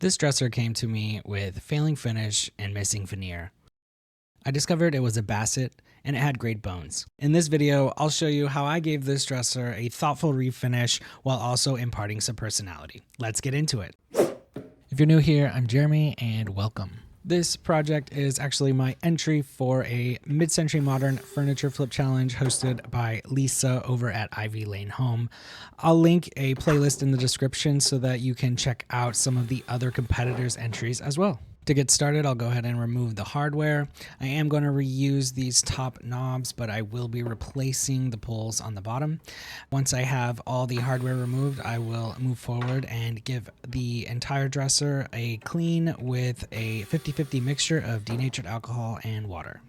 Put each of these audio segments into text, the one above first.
This dresser came to me with failing finish and missing veneer. I discovered it was a Bassett and it had great bones. In this video, I'll show you how I gave this dresser a thoughtful refinish while also imparting some personality. Let's get into it. If you're new here, I'm Jeremy and welcome. This project is actually my entry for a mid-century modern furniture flip challenge hosted by Lisa over at Ivy Lane Home. I'll link a playlist in the description so that you can check out some of the other competitors' entries as well. To get started, I'll go ahead and remove the hardware. I am going to reuse these top knobs, but I will be replacing the pulls on the bottom. Once I have all the hardware removed, I will move forward and give the entire dresser a clean with a 50-50 mixture of denatured alcohol and water.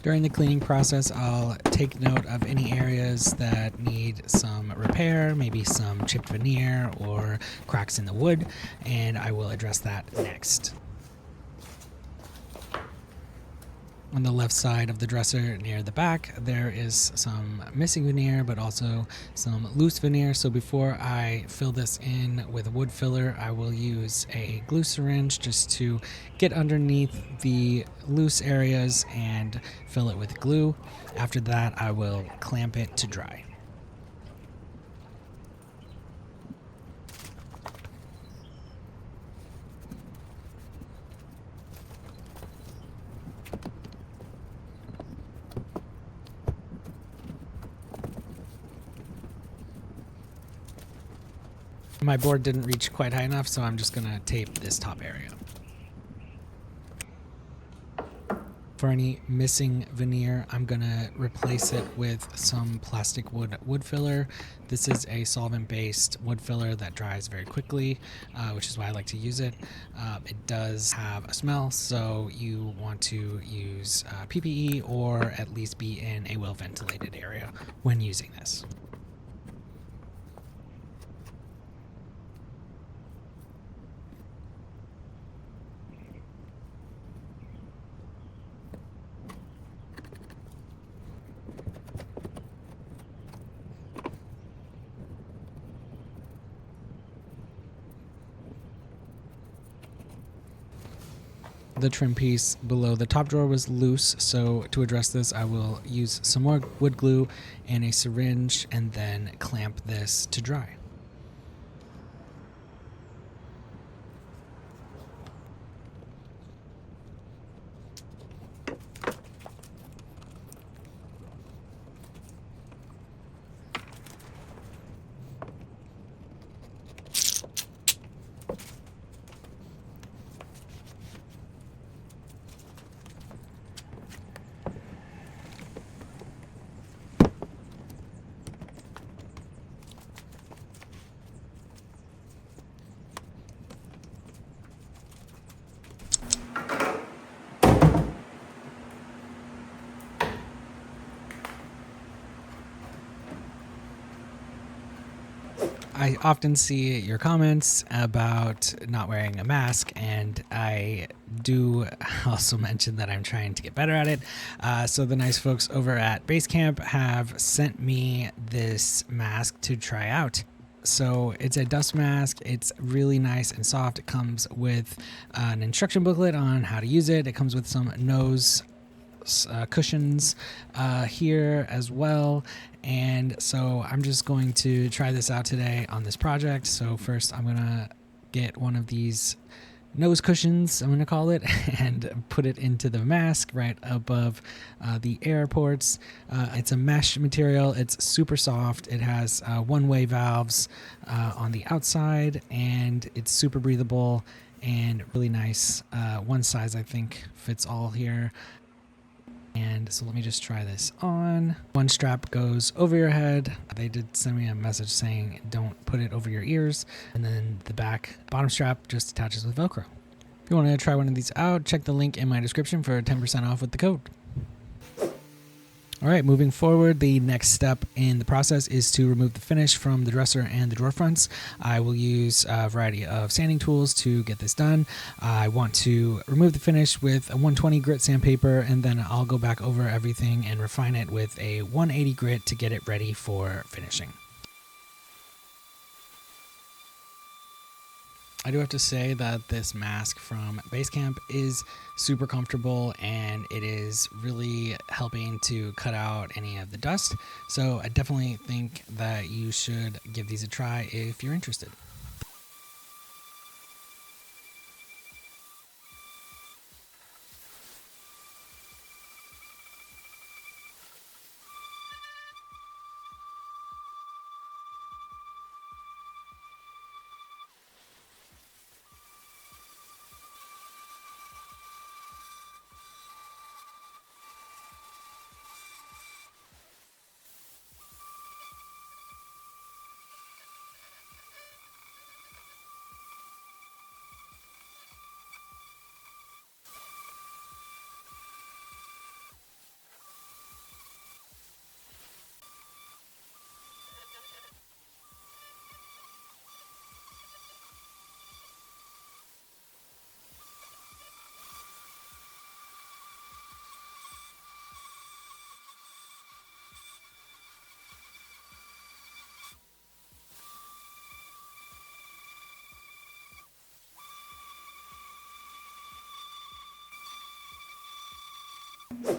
During the cleaning process, I'll take note of any areas that need some repair, maybe some chipped veneer or cracks in the wood, and I will address that next. On the left side of the dresser near the back, there is some missing veneer, but also some loose veneer. So before I fill this in with a wood filler, I will use a glue syringe just to get underneath the loose areas and fill it with glue. After that, I will clamp it to dry. My board didn't reach quite high enough, so I'm just going to tape this top area. For any missing veneer, I'm going to replace it with some plastic wood filler. This is a solvent-based wood filler that dries very quickly, which is why I like to use it. It does have a smell, so you want to use PPE or at least be in a well-ventilated area when using this. The trim piece below the top drawer was loose, so to address this I will use some more wood glue and a syringe and then clamp this to dry. I often see your comments about not wearing a mask, and I do also mention that I'm trying to get better at it. So the nice folks over at Basecamp have sent me this mask to try out. So it's a dust mask. It's really nice and soft. It comes with an instruction booklet on how to use it. It comes with some nose cushions here as well, and so I'm just going to try this out today on this project. So first I'm gonna get one of these nose cushions, I'm gonna call it, and put it into the mask right above the air ports. It's a mesh material. It's super soft. It has one-way valves on the outside, and it's super breathable and really nice. One size I think fits all here. And so let me just try this on. One strap goes over your head. They did send me a message saying don't put it over your ears. And then the bottom strap just attaches with Velcro. If you want to try one of these out, check the link in my description for 10% off with the code. All right, moving forward, the next step in the process is to remove the finish from the dresser and the drawer fronts. I will use a variety of sanding tools to get this done. I want to remove the finish with a 120 grit sandpaper, and then I'll go back over everything and refine it with a 180 grit to get it ready for finishing. I do have to say that this mask from Basecamp is super comfortable, and it is really helping to cut out any of the dust. So I definitely think that you should give these a try if you're interested.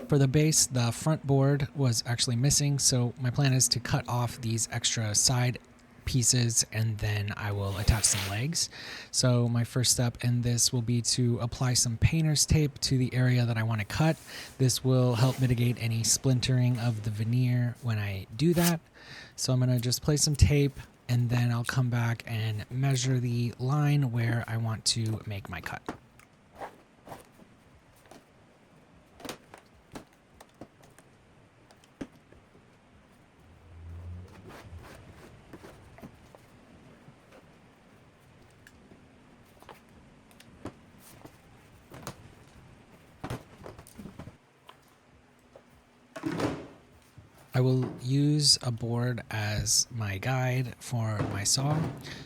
For the base, the front board was actually missing, so my plan is to cut off these extra side pieces and then I will attach some legs. So my first step in this will be to apply some painter's tape to the area that I want to cut. This will help mitigate any splintering of the veneer when I do that. So I'm going to just place some tape and then I'll come back and measure the line where I want to make my cut. I will use a board as my guide for my saw.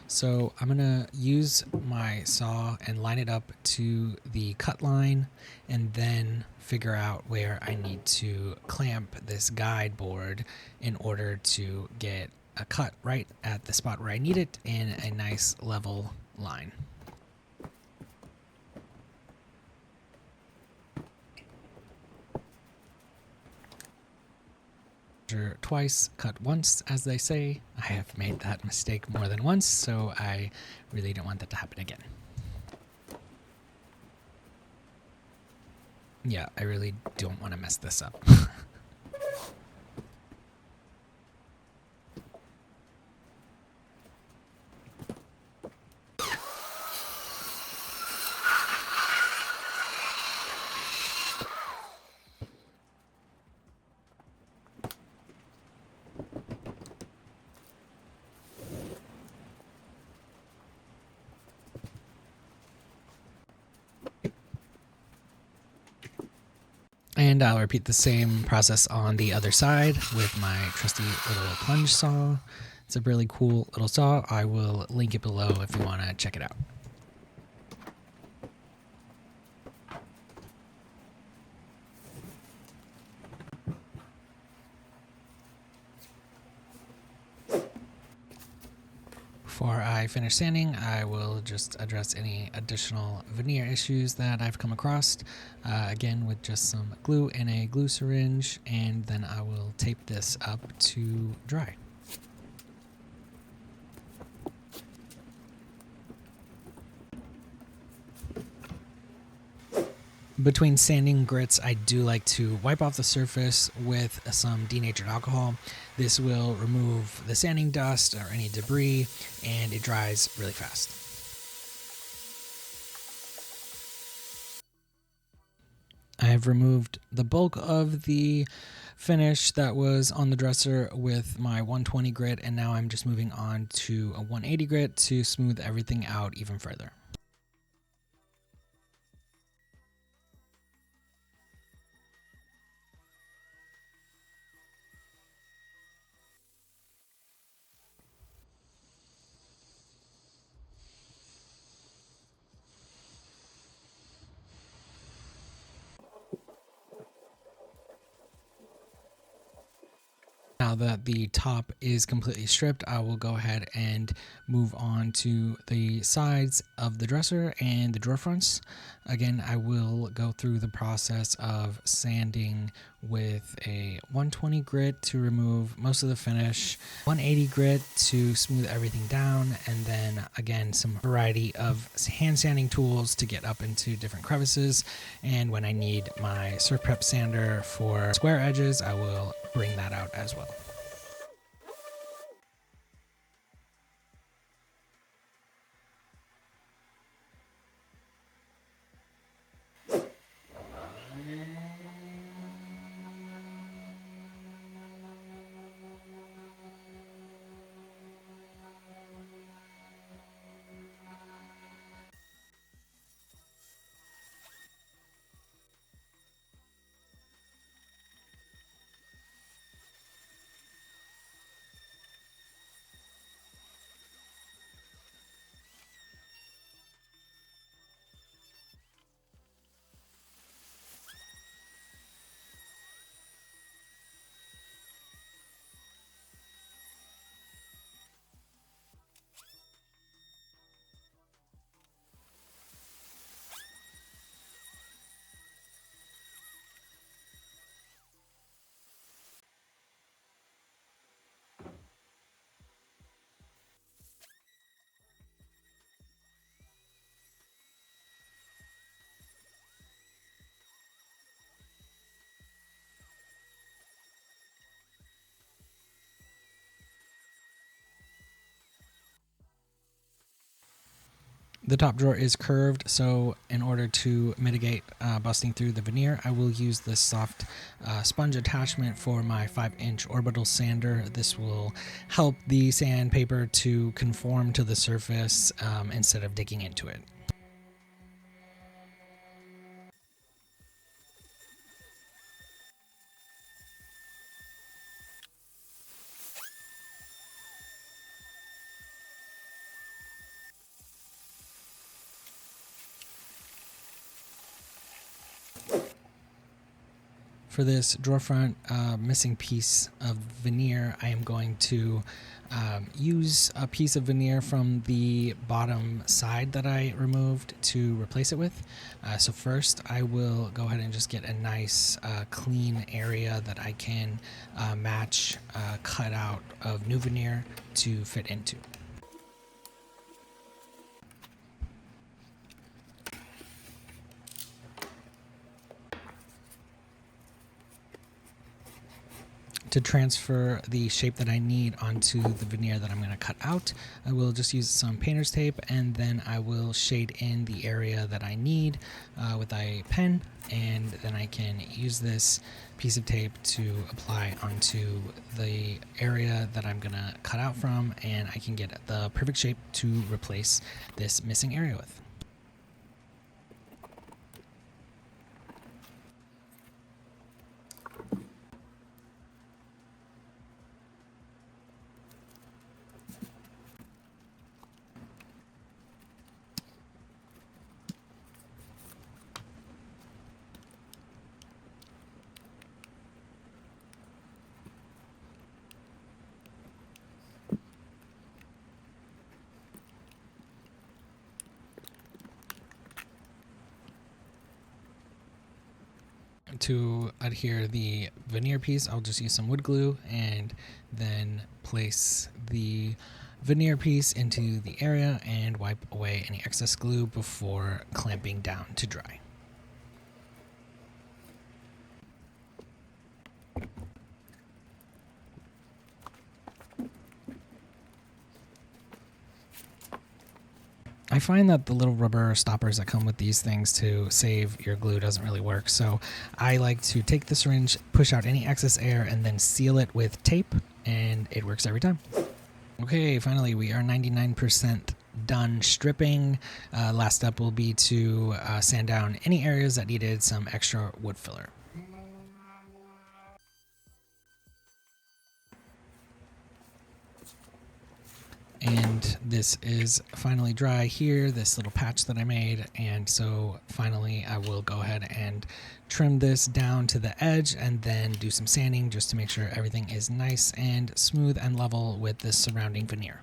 So I'm going to use my saw and line it up to the cut line and then figure out where I need to clamp this guide board in order to get a cut right at the spot where I need it in a nice level line. Measure twice, cut once, as they say. I have made that mistake more than once, so I really don't want that to happen again. Yeah, I really don't want to mess this up. And I'll repeat the same process on the other side with my trusty little plunge saw. It's a really cool little saw. I will link it below if you want to check it out. Before I finish sanding, I will just address any additional veneer issues that I've come across, again with just some glue and a glue syringe, and then I will tape this up to dry. Between sanding grits, I do like to wipe off the surface with some denatured alcohol. This will remove the sanding dust or any debris, and it dries really fast. I have removed the bulk of the finish that was on the dresser with my 120 grit, and now I'm just moving on to a 180 grit to smooth everything out even further. Now that the top is completely stripped, I will go ahead and move on to the sides of the dresser and the drawer fronts. Again, I will go through the process of sanding with a 120 grit to remove most of the finish, 180 grit to smooth everything down, and then again some variety of hand sanding tools to get up into different crevices. And when I need my surf prep sander for square edges, I will bring that out as well. The top drawer is curved, so in order to mitigate busting through the veneer, I will use this soft sponge attachment for my 5-inch orbital sander. This will help the sandpaper to conform to the surface instead of digging into it. For this drawer front missing piece of veneer, I am going to use a piece of veneer from the bottom side that I removed to replace it with. So first I will go ahead and just get a nice clean area that I can match cut out of new veneer to fit into. To transfer the shape that I need onto the veneer that I'm going to cut out, I will just use some painter's tape, and then I will shade in the area that I need with a pen, and then I can use this piece of tape to apply onto the area that I'm going to cut out from, and I can get the perfect shape to replace this missing area with. To adhere the veneer piece, I'll just use some wood glue and then place the veneer piece into the area and wipe away any excess glue before clamping down to dry. I find that the little rubber stoppers that come with these things to save your glue doesn't really work, so I like to take the syringe, push out any excess air, and then seal it with tape, and it works every time. Okay, finally we are 99% done stripping. Last step will be to sand down any areas that needed some extra wood filler. And this is finally dry here, this little patch that I made. And so finally I will go ahead and trim this down to the edge and then do some sanding just to make sure everything is nice and smooth and level with this surrounding veneer.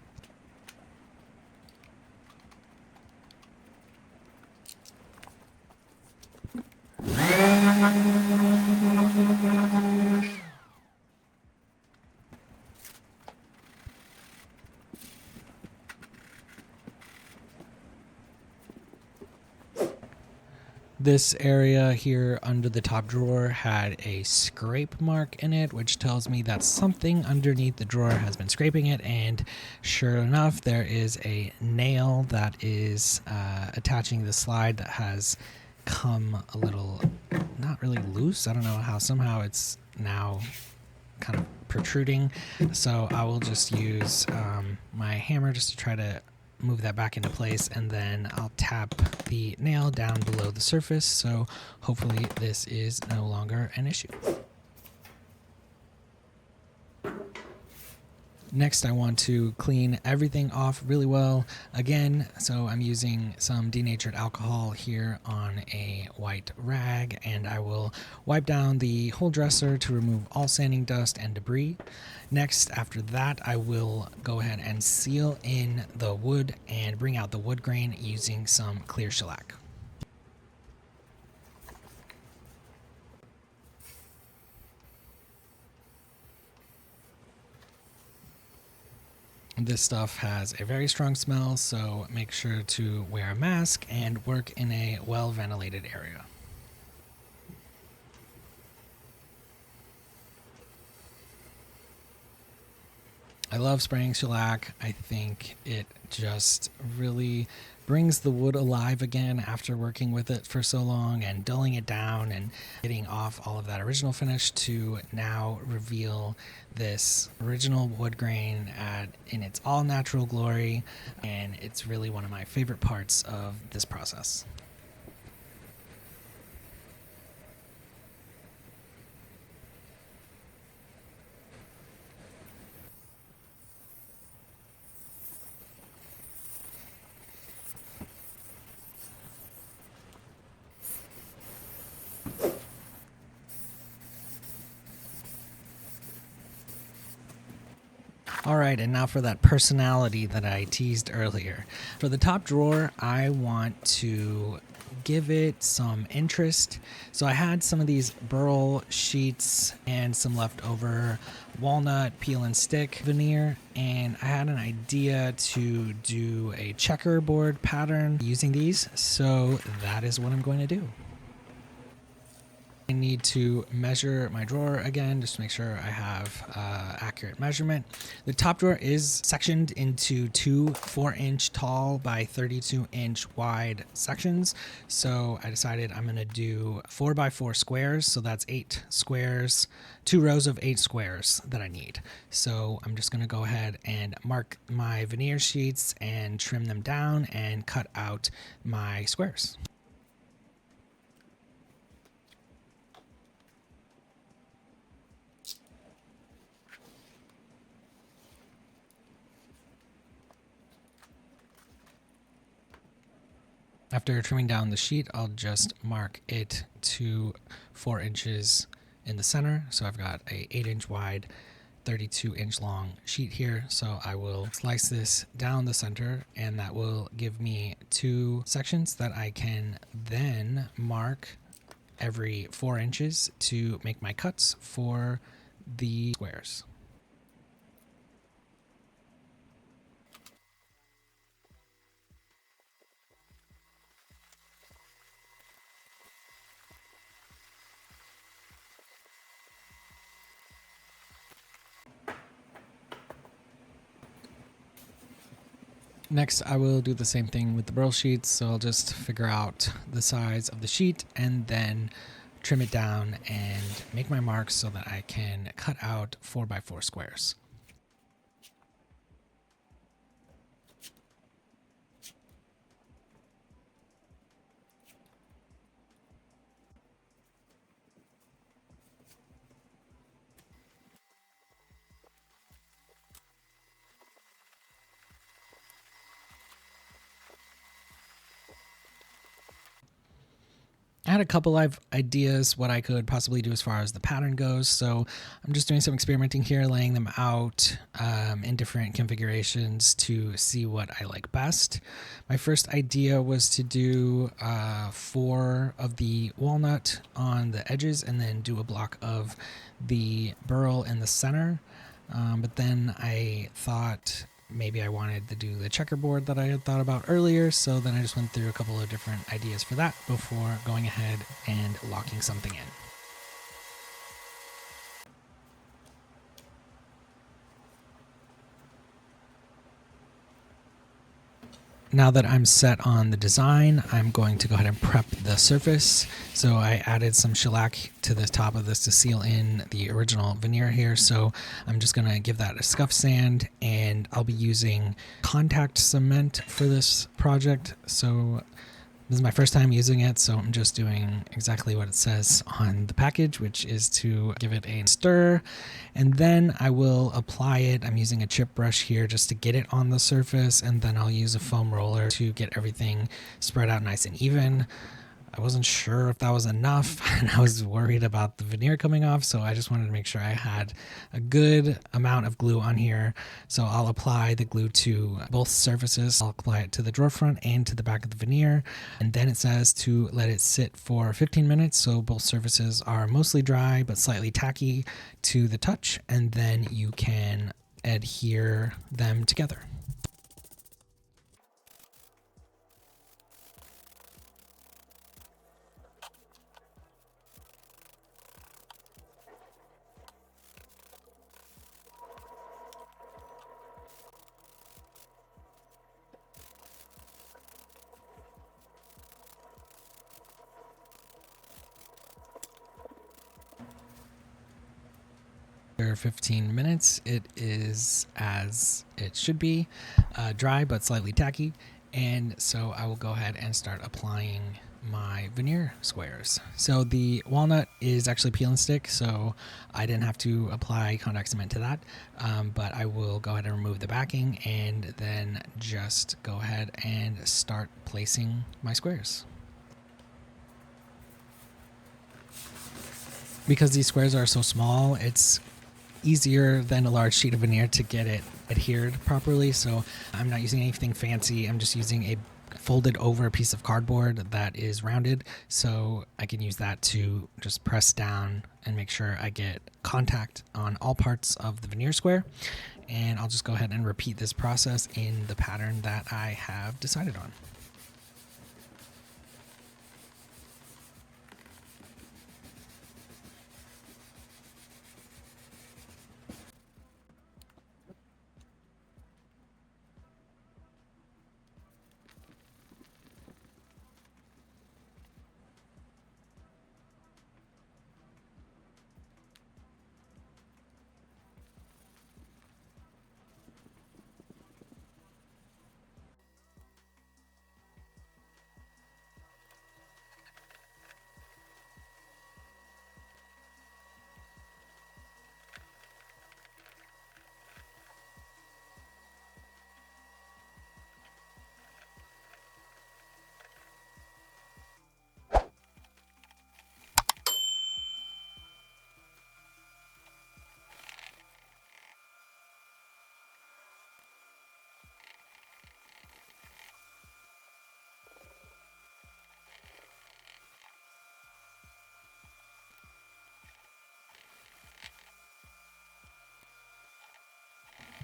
This area here under the top drawer had a scrape mark in it, which tells me that something underneath the drawer has been scraping it. And sure enough, there is a nail that is attaching the slide that has come a little, not really loose. I don't know how, somehow it's now kind of protruding. So I will just use my hammer just to try to move that back into place, and then I'll tap the nail down below the surface, so hopefully this is no longer an issue. Next, I want to clean everything off really well again, so I'm using some denatured alcohol here on a white rag, and I will wipe down the whole dresser to remove all sanding dust and debris. Next, after that, I will go ahead and seal in the wood and bring out the wood grain using some clear shellac. This stuff has a very strong smell, so make sure to wear a mask and work in a well-ventilated area. I love spraying shellac. I think it just really brings the wood alive again after working with it for so long and dulling it down and getting off all of that original finish to now reveal this original wood grain in its all natural glory. And it's really one of my favorite parts of this process. All right, and now for that personality that I teased earlier. For the top drawer, I want to give it some interest. So I had some of these burl sheets and some leftover walnut peel and stick veneer, and I had an idea to do a checkerboard pattern using these. So that is what I'm going to do. I need to measure my drawer again just to make sure I have accurate measurement. The top drawer is sectioned into two 4-inch tall by 32-inch wide sections. So I decided I'm going to do 4x4 squares. So that's 8 squares, 2 rows of 8 squares that I need. So I'm just going to go ahead and mark my veneer sheets and trim them down and cut out my squares. After trimming down the sheet, I'll just mark it to 4 inches in the center. So I've got a 8-inch wide, 32-inch long sheet here. So I will slice this down the center, and that will give me 2 sections that I can then mark every 4 inches to make my cuts for the squares. Next, I will do the same thing with the burl sheets. So I'll just figure out the size of the sheet and then trim it down and make my marks so that I can cut out 4x4 squares. had a couple of ideas what I could possibly do as far as the pattern goes. So I'm just doing some experimenting here, laying them out in different configurations to see what I like best. My first idea was to do 4 of the walnut on the edges and then do a block of the burl in the center. But then I thought maybe I wanted to do the checkerboard that I had thought about earlier, so then I just went through a couple of different ideas for that before going ahead and locking something in. Now that I'm set on the design, I'm going to go ahead and prep the surface. So I added some shellac to the top of this to seal in the original veneer here. So I'm just going to give that a scuff sand, and I'll be using contact cement for this project. So this is my first time using it, so I'm just doing exactly what it says on the package, which is to give it a stir, and then I will apply it. I'm using a chip brush here just to get it on the surface, and then I'll use a foam roller to get everything spread out nice and even. I wasn't sure if that was enough, and I was worried about the veneer coming off, so I just wanted to make sure I had a good amount of glue on here. So I'll apply the glue to both surfaces. I'll apply it to the drawer front and to the back of the veneer, and then it says to let it sit for 15 minutes, so both surfaces are mostly dry but slightly tacky to the touch, and then you can adhere them together. After 15 minutes, it is as it should be, dry but slightly tacky, and so I will go ahead and start applying my veneer squares. So the walnut is actually peel and stick, so I didn't have to apply contact cement to that, but I will go ahead and remove the backing and then just go ahead and start placing my squares. Because these squares are so small, it's easier than a large sheet of veneer to get it adhered properly, so I'm not using anything fancy. I'm just using a folded over piece of cardboard that is rounded, so I can use that to just press down and make sure I get contact on all parts of the veneer square. And I'll just go ahead and repeat this process in the pattern that I have decided on.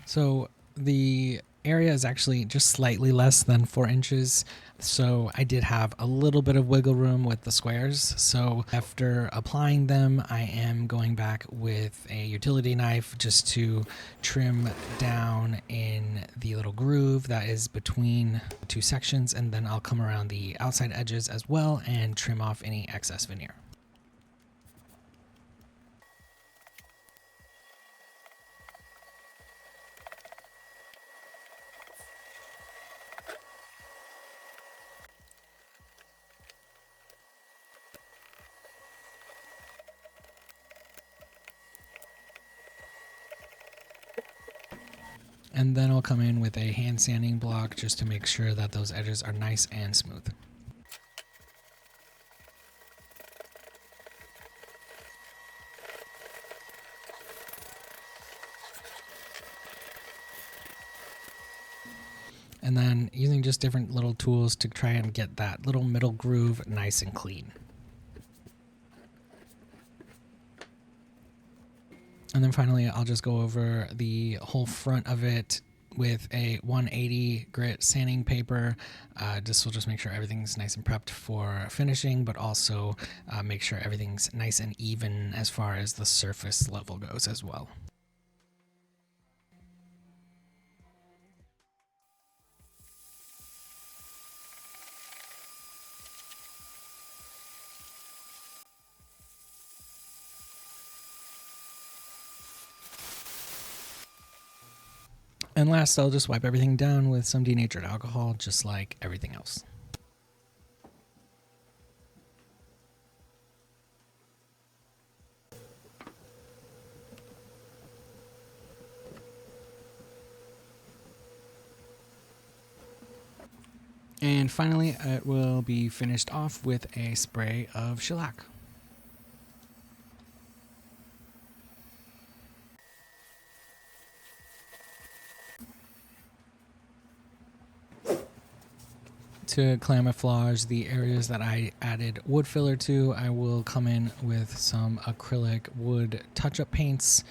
So the area is actually just slightly less than 4 inches. So I did have a little bit of wiggle room with the squares. So after applying them, I am going back with a utility knife just to trim down in the little groove that is between the 2 sections. And then I'll come around the outside edges as well and trim off any excess veneer. And then I'll come in with a hand sanding block just to make sure that those edges are nice and smooth. And then using just different little tools to try and get that little middle groove nice and clean. And then finally, I'll just go over the whole front of it with a 180 grit sanding paper. This will just make sure everything's nice and prepped for finishing, but also make sure everything's nice and even as far as the surface level goes as well. And last, I'll just wipe everything down with some denatured alcohol, just like everything else. And finally, it will be finished off with a spray of shellac. To camouflage the areas that I added wood filler to, I will come in with some acrylic wood touch-up paints.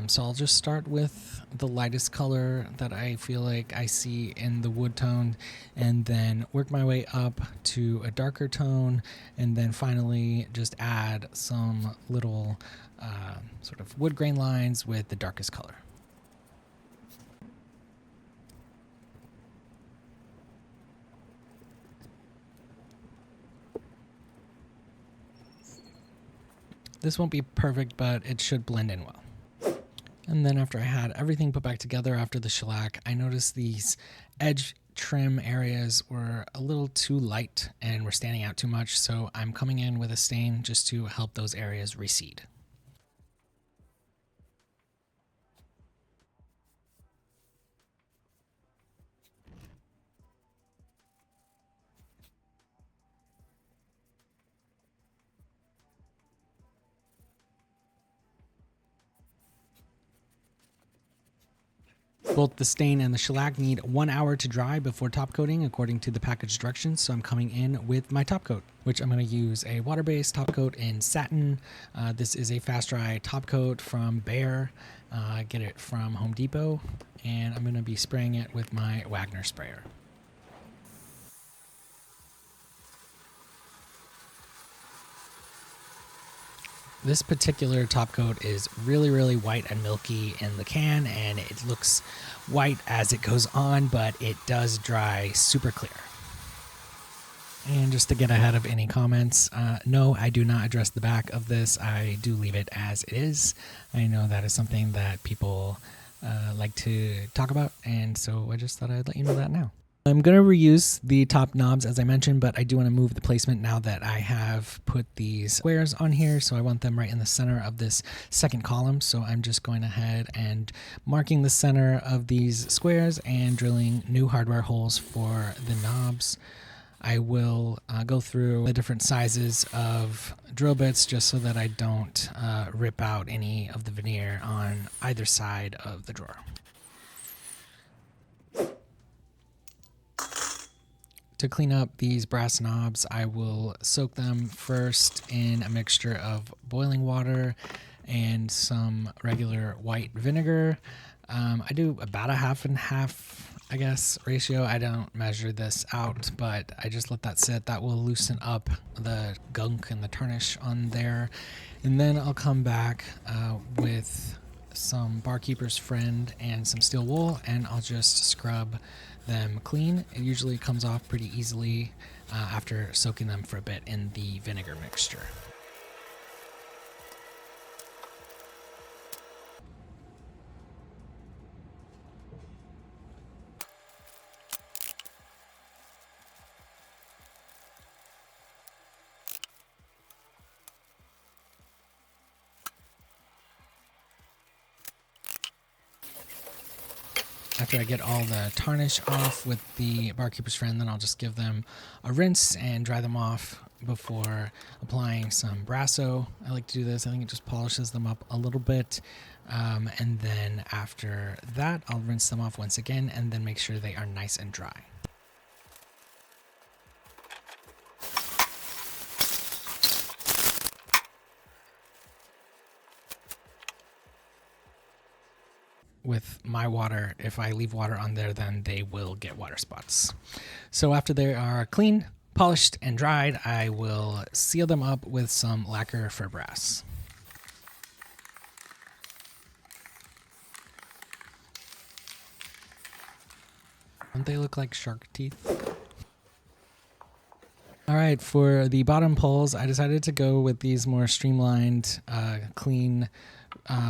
So I'll just start with the lightest color that I feel like I see in the wood tone, and then work my way up to a darker tone, and then finally just add some little sort of wood grain lines with the darkest color. This won't be perfect, but it should blend in well. And then after I had everything put back together after the shellac, I noticed these edge trim areas were a little too light and were standing out too much, so I'm coming in with a stain just to help those areas recede. Both the stain and the shellac need 1 hour to dry before top coating according to the package directions, so I'm coming in with my top coat, which I'm going to use a water-based top coat in satin. This is a fast dry top coat from Behr. Get it from Home Depot, and I'm going to be spraying it with my Wagner sprayer. This particular top coat is really white and milky in the can, and it looks white as it goes on, but it does dry super clear. And just to get ahead of any comments, no, I do not address the back of this. I do leave it as it is. I know that is something that people like to talk about, and so I just thought I'd let you know that now. I'm going to reuse the top knobs as I mentioned, but I do want to move the placement now that I have put these squares on here. So I want them right in the center of this second column. So I'm just going ahead and marking the center of these squares and drilling new hardware holes for the knobs. I will go through the different sizes of drill bits just so that I don't rip out any of the veneer on either side of the drawer. To clean up these brass knobs, I will soak them first in a mixture of boiling water and some regular white vinegar. I do about a half and half, I guess, ratio. I don't measure this out, but I just let that sit. That will loosen up the gunk and the tarnish on there. And then I'll come back with some Barkeeper's Friend and some steel wool, and I'll just scrub them clean. It usually comes off pretty easily after soaking them for a bit in the vinegar mixture. After I get all the tarnish off with the Barkeeper's Friend, then I'll just give them a rinse and dry them off before applying some Brasso. I like to do this. I think it just polishes them up a little bit. And then after that, I'll rinse them off once again and then make sure they are nice and dry. With my water, if I leave water on there, then they will get water spots. So after they are clean, polished, and dried, I will seal them up with some lacquer for brass. Don't they look like shark teeth? All right, for the bottom poles, I decided to go with these more streamlined, clean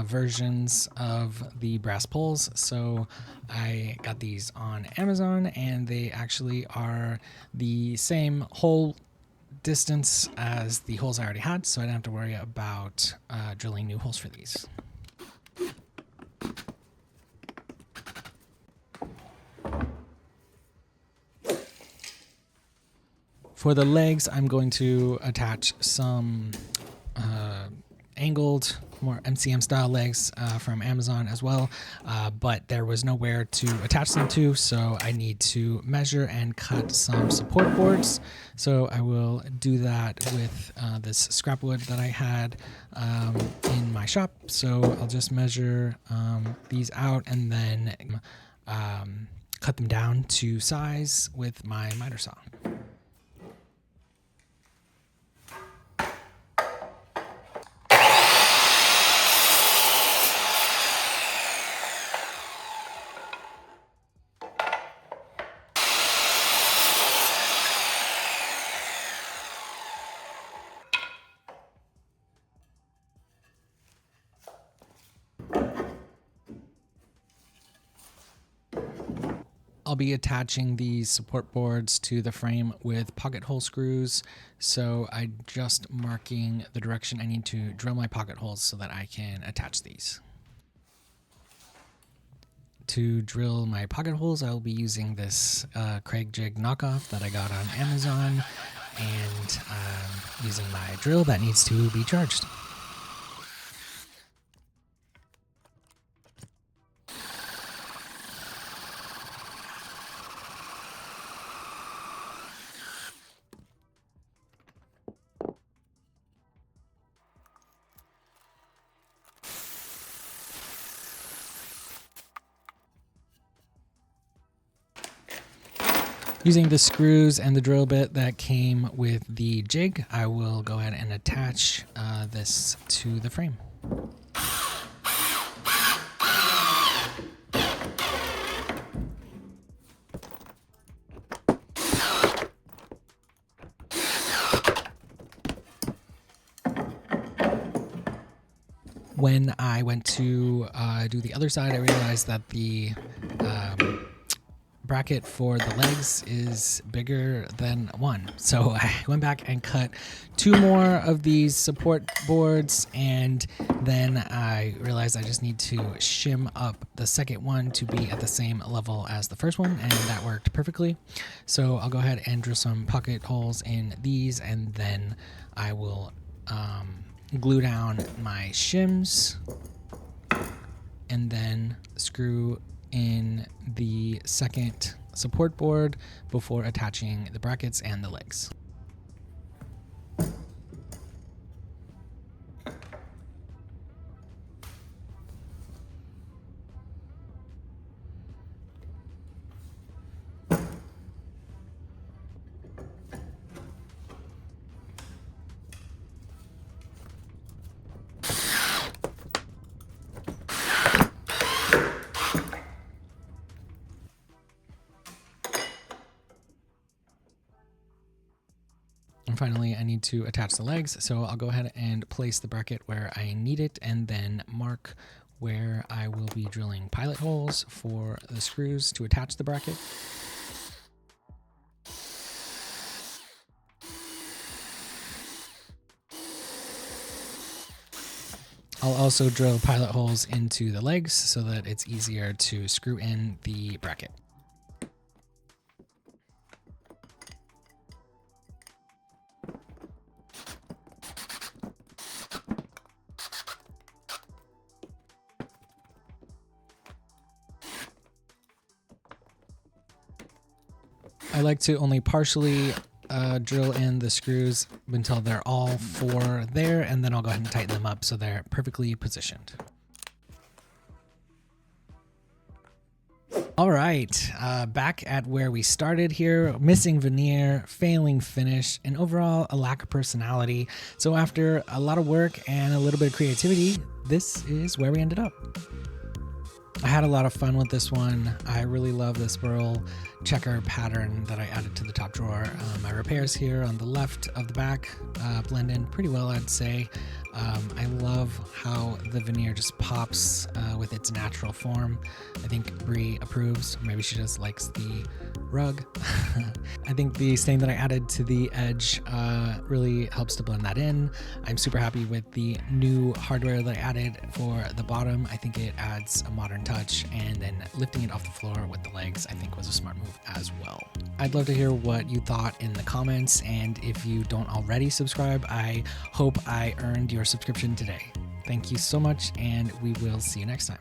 versions of the brass poles. So I got these on Amazon, and they actually are the same hole distance as the holes I already had, so I didn't have to worry about drilling new holes for these. For the legs, I'm going to attach some angled, more MCM style legs from Amazon as well, but there was nowhere to attach them to, so I need to measure and cut some support boards. So I will do that with this scrap wood that I had in my shop. So I'll just measure these out and then cut them down to size with my miter saw. I'll be attaching these support boards to the frame with pocket hole screws, so I'm just marking the direction I need to drill my pocket holes so that I can attach these. To drill my pocket holes, I'll be using this Craig jig knockoff that I got on Amazon, and using my drill that needs to be charged. Using the screws and the drill bit that came with the jig, I will go ahead and attach this to the frame. When I went to do the other side, I realized that the bracket for the legs is bigger than one. So I went back and cut 2 more of these support boards, and then I realized I just need to shim up the second one to be at the same level as the first one, and that worked perfectly. So I'll go ahead and drill some pocket holes in these, and then I will glue down my shims and then screw in the second support board before attaching the brackets and the legs. And finally, I need to attach the legs, so I'll go ahead and place the bracket where I need it and then mark where I will be drilling pilot holes for the screws to attach the bracket. I'll also drill pilot holes into the legs so that it's easier to screw in the bracket. I like to only partially drill in the screws until they're all 4 there, and then I'll go ahead and tighten them up so they're perfectly positioned. All right, back at where we started here, missing veneer, failing finish, and overall a lack of personality. So after a lot of work and a little bit of creativity, this is where we ended up. I had a lot of fun with this one. I really love this burl checker pattern that I added to the top drawer. My repairs here on the left of the back blend in pretty well, I'd say. I love how the veneer just pops with its natural form. I think Brie approves, or maybe she just likes the rug. I think the stain that I added to the edge really helps to blend that in. I'm super happy with the new hardware that I added for the bottom. I think it adds a modern touch, and then lifting it off the floor with the legs I think was a smart move as well. I'd love to hear what you thought in the comments, and if you don't already subscribe, I hope I earned your subscription today. Thank you so much, and we will see you next time.